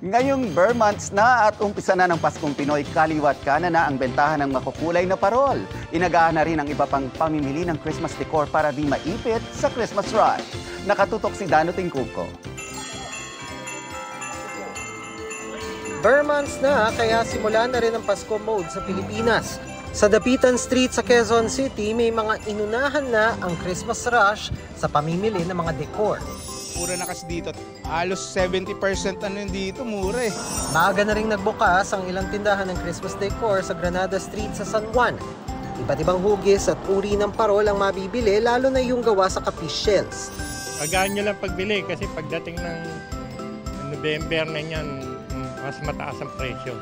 Ngayong Burr months na at umpisa na ng Paskong Pinoy, kaliwat kanan na ang bentahan ng makukulay na parol. Inagahan na rin ang iba pang pamimili ng Christmas decor para di maipit sa Christmas rush. Nakatutok si Dano Tingkuko. Burr months na kaya simula na rin ang Pasko mode sa Pilipinas. Sa Dapitan Street sa Quezon City, may mga inunahan na ang Christmas rush sa pamimili ng mga decor. Mura na kasi dito. Halos 70% ano dito, mura eh. Maaga na rin nagbukas ang ilang tindahan ng Christmas decor sa Granada Street sa San Juan. Iba't ibang hugis at uri ng parol ang mabibili, lalo na yung gawa sa kapis shells. Agaan nyo lang pagbili kasi pagdating ng November na yan, mas mataas ang presyo.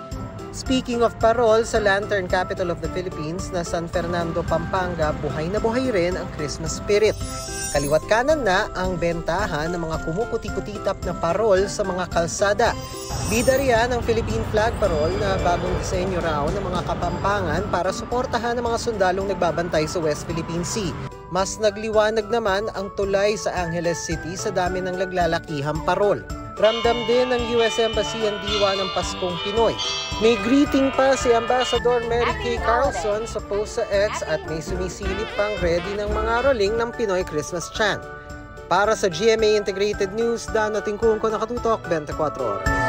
Speaking of parol, sa Lantern Capital of the Philippines na San Fernando, Pampanga, buhay na buhay rin ang Christmas spirit. Kaliwat kanan na ang bentahan ng mga kumukuti-kutitap na parol sa mga kalsada. Bida riyan ang Philippine Flag Parol na bagong disenyo raw ng mga Kapampangan para suportahan ang mga sundalong nagbabantay sa West Philippine Sea. Mas nagliwanag naman ang tulay sa Angeles City sa dami ng naglalakihang parol. Ramdam din ng US Embassy ang diwa ng Paskong Pinoy. May greeting pa si Ambassador Mary Kay Carlson sa post sa X at may sumisilip pang ready ng mga roling ng Pinoy Christmas chant. Para sa GMA Integrated News, Dano Tingkuko, nakatutok 24 oras.